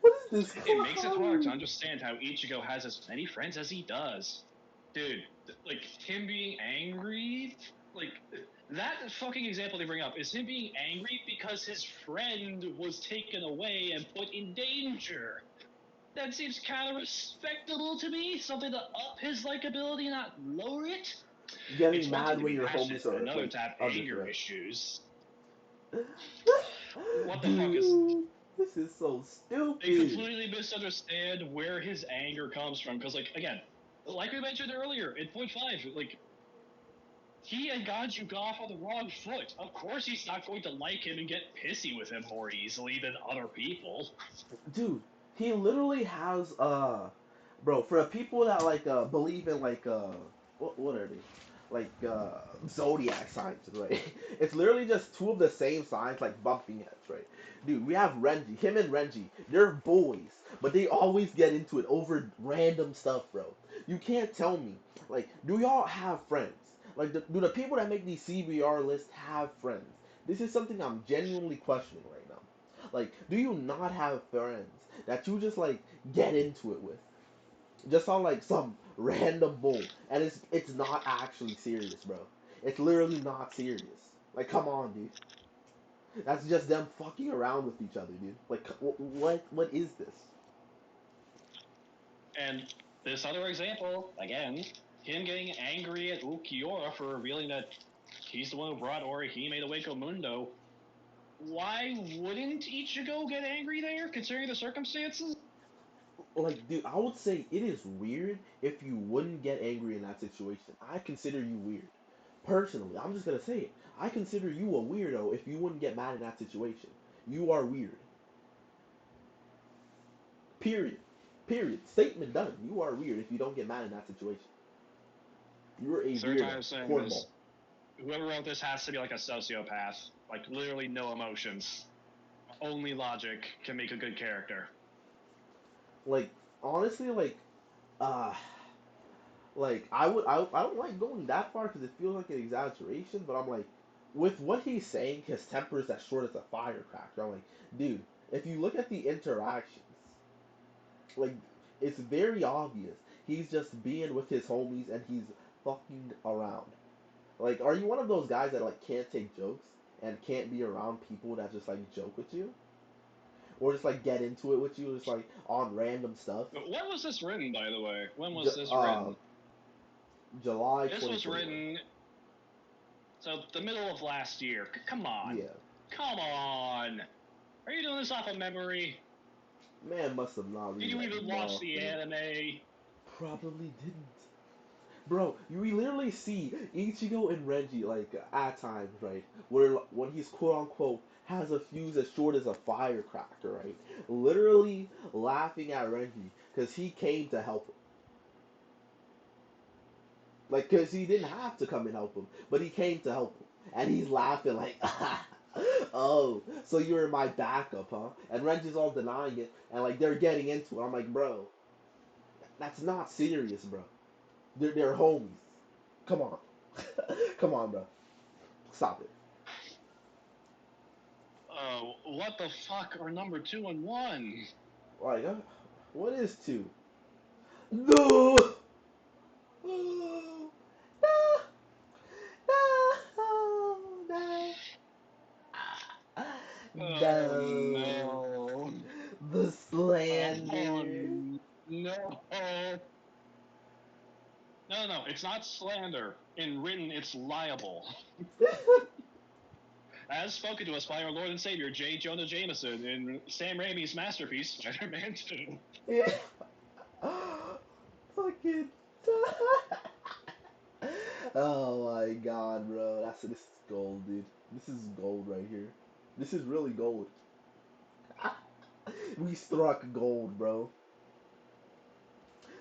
What is this It makes it hard to clown? understand how Ichigo has as many friends as he does. Dude, like, him being angry, like, that fucking example they bring up is him being angry because his friend was taken away and put in danger. That seems kind of respectable to me. Something to up his likability, not lower it. It's Getting one thing mad to when be your passionate, homies are another like to have under anger threat. issues. What the fuck is. Dude, this is so They stupid. completely misunderstand where his anger comes from. Because, like, again, like we mentioned earlier in point 5, like, he and Ganju got off on the wrong foot. Of course he's not going to like him and get pissy with him more easily than other people. Dude, he literally has bro, for people that like believe in like what are they? Like zodiac signs, right? It's literally just two of the same signs like bumping heads, right? Dude, we have Renji, him and Renji, they're boys, but they always get into it over random stuff, bro. You can't tell me, like, do y'all have friends? Like, do the people that make these CBR lists have friends? This is something I'm genuinely questioning right now. Like, do you not have friends that you just like get into it with? Just on like some random bull, and it's not actually serious, bro. It's literally not serious. Like, come on, dude. That's just them fucking around with each other, dude. Like, what is this? And this other example, again, him getting angry at Ukiura for revealing that he's the one who brought Orihime to Wako Mundo. Why wouldn't Ichigo get angry there, considering the circumstances? Like, dude, I would say it is weird if you wouldn't get angry in that situation. I consider you weird. Personally, I'm just gonna say it. I consider you a weirdo if you wouldn't get mad in that situation. You are weird. Period. Period. Statement done. You are weird if you don't get mad in that situation. You're a Third weirdo. time saying Cornball. this. Whoever wrote this has to be like a sociopath. Like literally no emotions. Only logic can make a good character. Like, honestly, uh, I don't like going that far because it feels like an exaggeration, but I'm like, with what he's saying, his temper is as short as a firecracker. I'm like, dude, if you look at the interactions, like, it's very obvious. He's just being with his homies and he's fucking around. Like, are you one of those guys that like can't take jokes and can't be around people that just like joke with you? Or just like get into it with you, just like on random stuff? When was this written, by the way? When was J- this uh, written? July This was 2021. written so the middle of last year. Come on. Yeah. Come on. Are you doing this off of memory? Man must have not Did read you that even watch well, the dude. anime? Probably didn't. Bro, you literally see Ichigo and Renji like at times, right? Where when he's quote unquote has a fuse as short as a firecracker, right? Literally laughing at Renji because he came to help him. Like, because he didn't have to come and help him, but he came to help him. And he's laughing like, oh, so you're my backup, huh? And Renji's all denying it, and like they're getting into it. I'm like, bro, that's not serious, bro. They're homies. Come on. Come on, bro. Stop it. What the fuck are number 2 and 1? Like, what is two? No! No! No! No! Oh No! no. The Oh slander. no. No, no, it's not slander. In written, it's liable. As spoken to us by our Lord and Savior, J. Jonah Jameson, in Sam Raimi's masterpiece, Spider-Man 2. Yeah. Fucking. Oh my god, bro. This is gold, dude. This is gold right here. This is really gold. We struck gold, bro.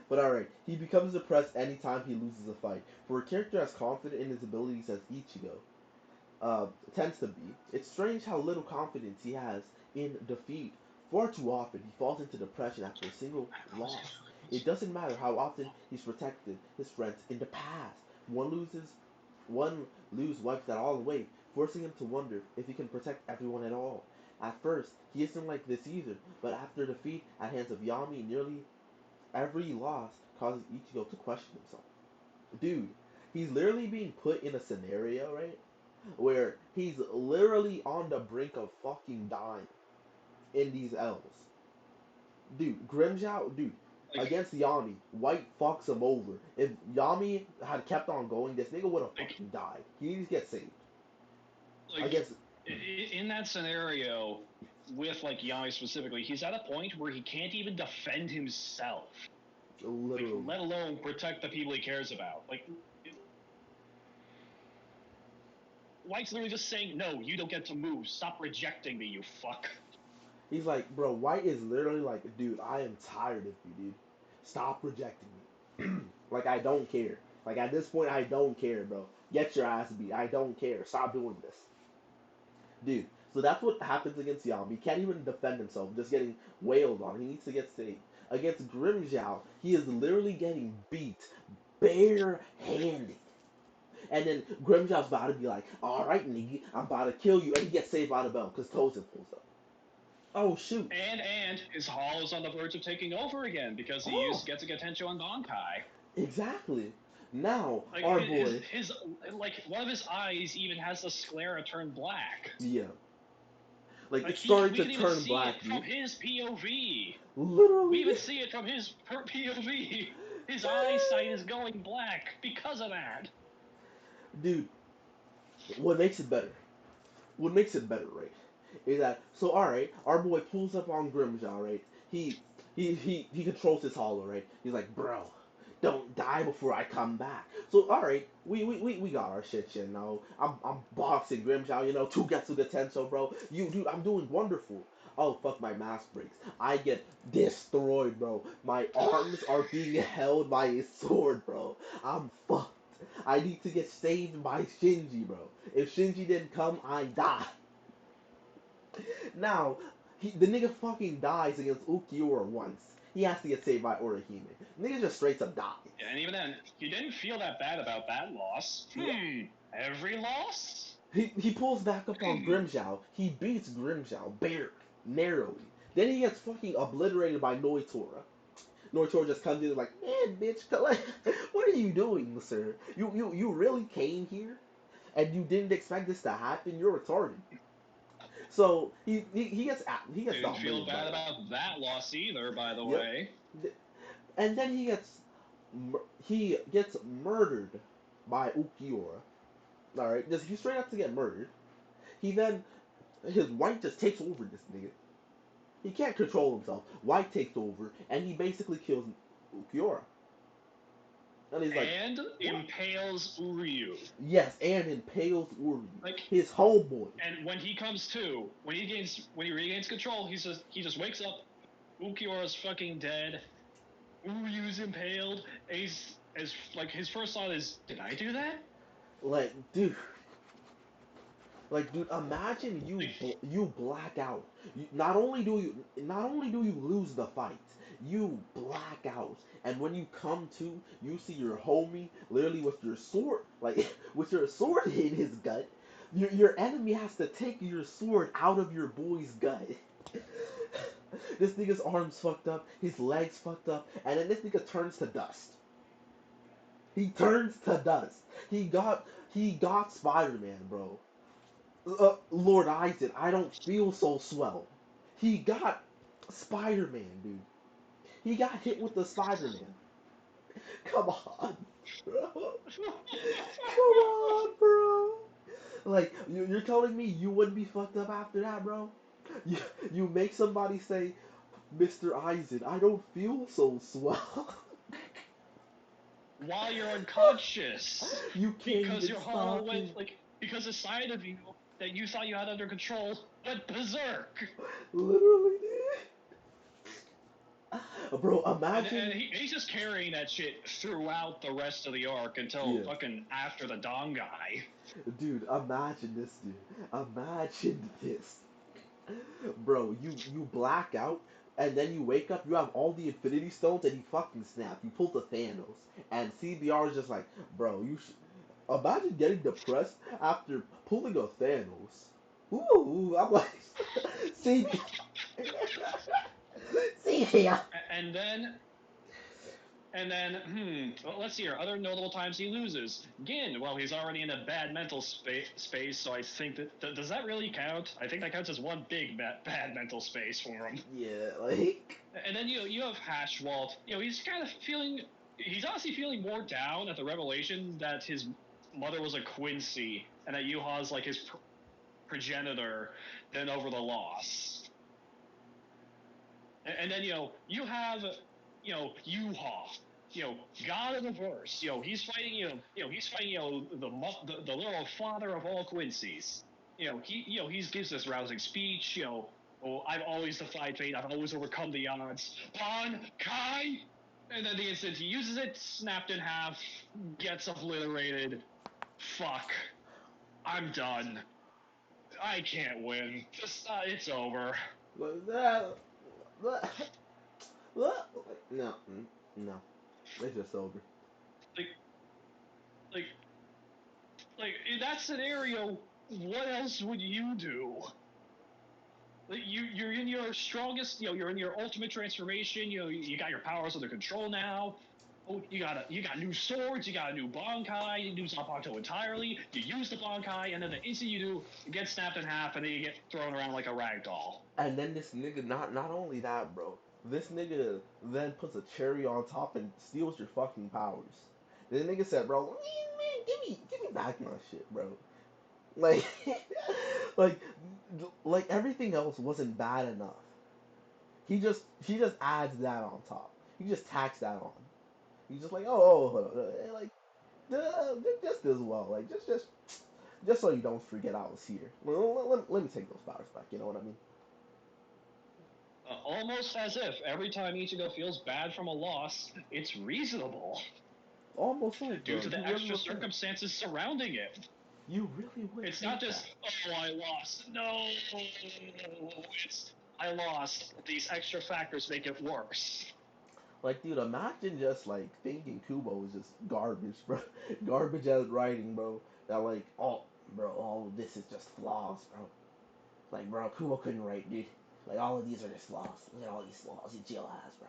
But alright, he becomes depressed anytime he loses a fight. For a character as confident in his abilities as Ichigo tends to be, it's strange how little confidence he has in defeat. Far too often, he falls into depression after a single loss. It doesn't matter how often he's protected his friends in the past. One lose wipes that all away, forcing him to wonder if he can protect everyone at all. At first, he isn't like this either, but after defeat at hands of Yami, nearly every loss causes Ichigo to question himself. Dude, he's literally being put in a scenario, right? Where he's literally on the brink of fucking dying in these L's. Dude, Grimjow, dude, Like, against Yami, White fucks him over. If Yami had kept on going, this nigga would have like, fucking died. He needs to get saved. I like, guess, in that scenario, with like Yami specifically, he's at a point where he can't even defend himself. Like, literally. let alone protect the people he cares about. Like, White's literally just saying, "No, you don't get to move. Stop rejecting me, you fuck." He's like, bro, White is literally like, dude, I am tired of you, dude. Stop rejecting me. Like, I don't care. Like, at this point, I don't care, bro. Get your ass beat. I don't care. Stop doing this. Dude, so that's what happens against Yam. He can't even defend himself, just getting wailed on. He needs to get saved. Against Grimjow, he is literally getting beat bare-handed. And then Grimjow's about to be like, alright, nigga, I'm about to kill you. And he gets saved by the bell because Tozen pulls up. Oh, shoot. And his hall is on the verge of taking over again because he used Oh, Getsuga Tensho on Bankai. exactly. Now, Like our boy. his like one of his eyes even has the sclera turn black. Yeah. Like, Like it's starting we to can even turn see black, it from dude. his POV. We Literally. even see it from his POV. His eyesight is going black because of that. Dude, what makes it better? What makes it better, right? Is that so? All right, our boy pulls up on Grimjaw, right? he controls his hollow, right? He's like, bro, don't die before I come back. So all right, we got our shit, you know. I'm boxing Grimshaw, you know, two gets to the tensor, bro. You dude, I'm doing wonderful. Oh fuck, my mask breaks. I get destroyed, bro. My arms are being held by a sword, bro. I'm fucked. I need to get saved by Shinji, bro. If Shinji didn't come, I die. Now, the nigga fucking dies against Ukiura once. He has to get saved by Orihime. Nigga just straight up dies. Yeah, and even then, he didn't feel that bad about that loss. Yeah. Every loss? He pulls back up on Hmm. Grimshaw. He beats Grimshaw barely, narrowly. Then he gets fucking obliterated by Noitora. Noitora just comes in and like, man, bitch, what are you doing, sir? You really came here and you didn't expect this to happen? You're retarded. So he gets Didn't feel dominated by bad that. about that loss either, by the Yep. way. And then he gets murdered by Ukiura. All right, just he straight up to get murdered. He then his wife just takes over this nigga. He can't control himself. White takes over, and he basically kills Ukiura. And he's like, And what? impales Uryu. Yes, and impales Uryu, Like, his homeboy. and when he comes to, when he regains control, he just wakes up. Ukiura's fucking dead. Uryu's impaled. And he's as like his first thought is, did I do that? Like, dude, dude, imagine Like, you black out. Not only do you lose the fight, you black out. And when you come to, you see your homie literally with your sword, like with your sword in his gut. Your enemy has to take your sword out of your boy's gut. This nigga's arms fucked up, his legs fucked up, and then this nigga turns to dust. He turns to dust. He got Spider-Man, bro. Lord Isaac, I don't feel so swell. He got Spider-Man, dude. He got hit with the Spider-Man. Come on, bro. Come on, bro. Like, you're telling me you wouldn't be fucked up after that, bro? You, you make somebody say, Mr. Isaac, I don't feel so swell. while you're unconscious, You can't because even your hollow stop went it. because a side of you that you thought you had under control went berserk. Literally, dude. Bro, And imagine. he's just carrying that shit throughout the rest of the arc until Yeah. fucking after the Dong guy. Dude, imagine this, dude. Imagine this. Bro, you black out, and then you wake up, you have all the Infinity Stones, and you fucking snap. You pull the Thanos. And CBR is just like, bro, you should. Imagine getting depressed after pulling a Thanos. Ooh, I'm like, see, see here. And then well, let's see here. Other notable times he loses. Gin, well, he's already in a bad mental space, so I think does that really count? I think that counts as one big bad mental space for him. Yeah, like, And then you have Hashwalt. He's kind of feeling. He's honestly feeling more down at the revelation that his mother was a Quincy and that Yuha's like his progenitor than over the loss. And then you have Yuha, God of the verse. He's fighting the literal father of all Quincy's. He gives this rousing speech. Oh, I've always defied fate. I've always overcome the odds. Bon Kai. And then the instant he uses it, snapped in half, gets obliterated. Fuck. I'm done. I can't win. Just it's over. like that. No, no, it's just over. Like like in that scenario, what else would you do? Like you're in your strongest, you're in your ultimate transformation. You got your powers under control now. Oh, you got new swords, you got a new Bankai, you do Zapato entirely. You use the Bankai, and then the instant you do, you get snapped in half, and then you get thrown around like a rag doll. And then this nigga, not only that, bro. This nigga then puts a cherry on top and steals your fucking powers. The nigga said, bro, man, give me back my shit, bro. Like, like, like everything else wasn't bad enough. He just adds that on top. He just tacks that on. He's just like, oh, hold on, like, just as well, like, just so you don't forget I was here. Let me take those powers back. You know what I mean? Almost as if every time Ichigo feels bad from a loss, it's reasonable Almost like, due bro, to you the really extra would think. circumstances surrounding it. You really would It's think not just, that. oh, I lost. No, it's, I lost. These extra factors make it worse. Like, dude, imagine just like thinking Kubo was just garbage, bro. Garbage as writing, bro. That like, oh, bro, all of this is just flaws, bro. Like, bro, Kubo couldn't write, dude. Like, all of these are just flaws. Look at all these flaws Jill has, bro.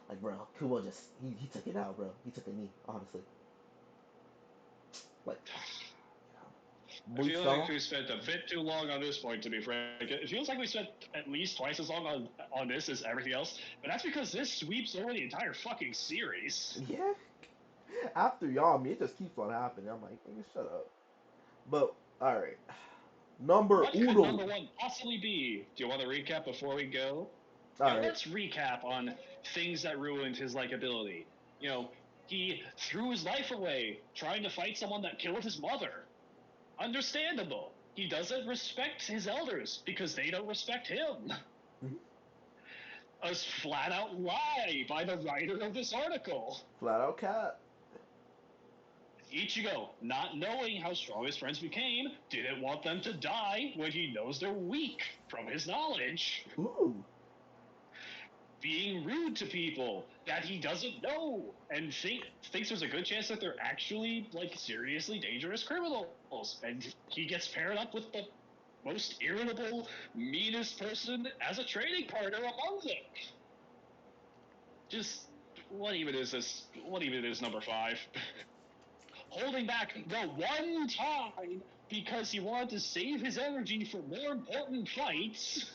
Like, bro, Kubo just he took it out, bro. He took a knee, honestly. Like, I feel Musa, like we spent a bit too long on this point, to be frank. It feels like we spent at least twice as long on this as everything else, but that's because this sweeps over the entire fucking series. yeah. After Yami, it just keeps on happening. I'm like, nigga, shut up. But all right, number What could uno. number one possibly be? Do you want to recap before we go? All right, Let's recap on things that ruined his likability. You know, he threw his life away trying to fight someone that killed his mother. Understandable. He doesn't respect his elders because they don't respect him. mhm. A flat out lie by the writer of this article. Flat out cat. Ichigo, not knowing how strong his friends became, didn't want them to die when he knows they're weak from his knowledge. Ooh, Being rude to people that he doesn't know and thinks there's a good chance that they're actually like seriously dangerous criminals, and he gets paired up with the most irritable, meanest person as a training partner among them. Just what even is this? What even is number five? Holding back the one time because he wanted to save his energy for more important fights.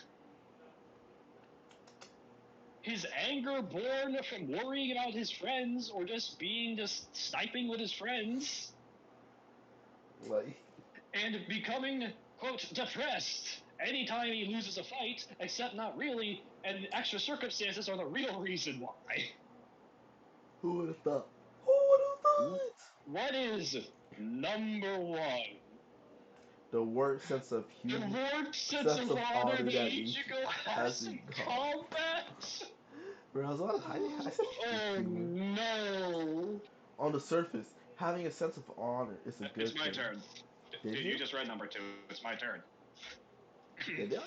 His anger born from worrying about his friends or just sniping with his friends like, and becoming quote depressed anytime he loses a fight, except not really, and extra circumstances are the real reason why. who would have thought? Who would have thought? What is number one? The worst sense of The humor, worst sense sense of of honor honor that that he Ichigo has has in in God. combat? Bro, I said Oh humor. no! On the surface, having a sense of honor is a It's good my thing. turn. Did You you? just read number two. It's my turn. Did you?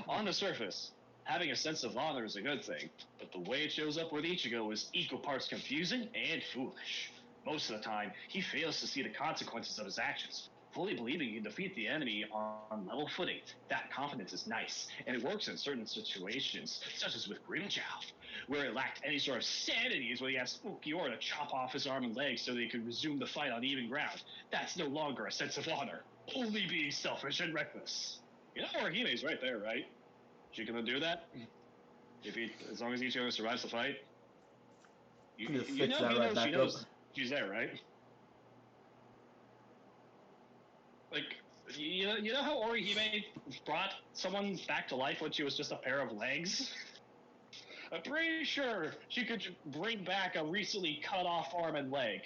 On the surface, having a sense of honor is a good thing, but the way it shows up with Ichigo is equal parts confusing and foolish. Most of the time, he fails to see the consequences of his actions, fully believing he can defeat the enemy on level footing. That confidence is nice, and it works in certain situations, such as with Grimjow, where it lacked any sort of sanity is when he asked Fukiora to chop off his arm and leg so they could resume the fight on even ground. That's no longer a sense of honor, only being selfish and reckless. You know Orihime's right there, right? She gonna do that? As long as Ichigo survives the fight, Just fix that he right knows she back up. knows she's there, right? Like, you know how Orihime brought someone back to life when she was just a pair of legs? I'm pretty sure she could bring back a recently cut off arm and leg.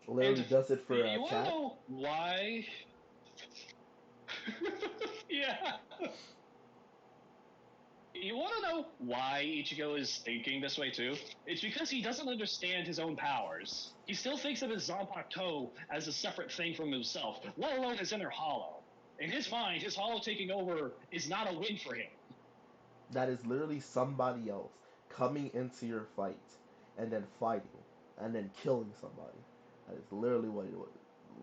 Literally And does it for you want to chat. know why? Yeah. You want to know why Ichigo is thinking this way too? It's because he doesn't understand his own powers. He still thinks of his Zanpakuto as a separate thing from himself, let alone his inner hollow. In his mind, his hollow taking over is not a win for him. That is literally somebody else coming into your fight and then fighting and then killing somebody. That is literally what it was,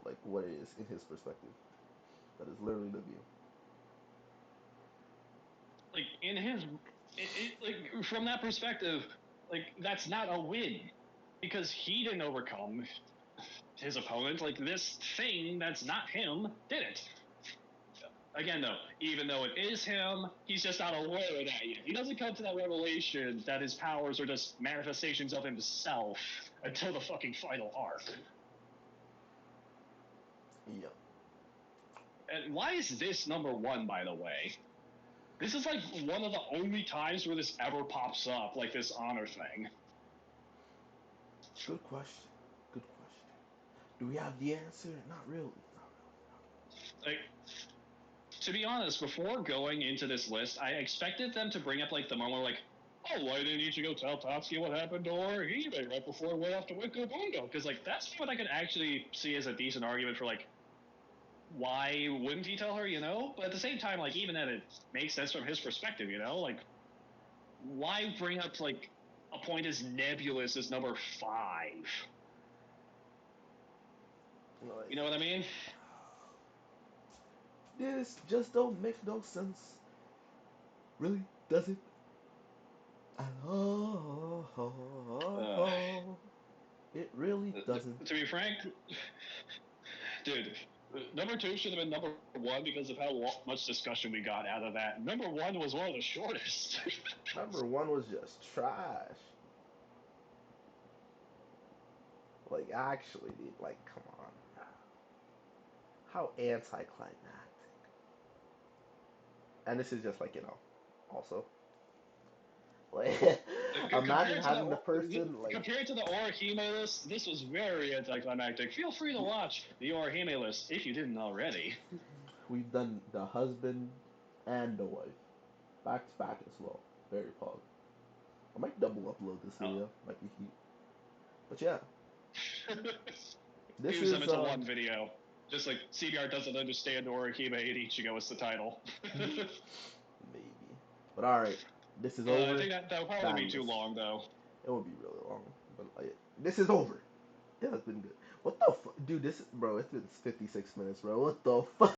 like what it is in his perspective. That is literally the view. Like in his, like from that perspective, like that's not a win because he didn't overcome his opponent. Like this thing that's not him did it. Again, though, even though it is him, he's just not aware of that yet. He doesn't come to that revelation that his powers are just manifestations of himself until the fucking final arc. Yep. And why is this number one, by the way? This is like one of the only times where this ever pops up, like this honor thing. Good question. Good question. Do we have the answer? Not really. Not Like, to be honest, before going into this list, I expected them to bring up like the moment like, oh, why didn't Ichigo tell Tatsuki what happened to Orihime right before he went off to Wiku Bungo? Because like that's what I could actually see as a decent argument for like why wouldn't he tell her, you know? But at the same time, like even then it makes sense from his perspective, you know? Like why bring up like a point as nebulous as number 5? really. You know what I mean? This just don't make no sense. Really? Does it? At Uh, all. It really doesn't. to be frank, dude, number 2 should have been number 1 because of how much discussion we got out of that. Number 1 was one of the shortest. Number one was just trash. Like, actually, dude, like, come on. How anticlimactic. And this is just like, also. Like, imagine having the person, like, Compared to the Orihime list, this was very anticlimactic. Feel free to watch the Orihime list if you didn't already. we've done the husband and the wife. Back to back as well. Very positive. I might double upload this Oh. video. Might be heat. But yeah, this Fuse them is into one video. Just like CBR doesn't understand Orihime and Ichigo is the title. maybe. But alright, this is over. I think that would probably be too Fabulous. long though. It would be really long, but like, this is over. It has been good. What the fuck, dude? This, bro, it's been 56 minutes, bro. What the fuck?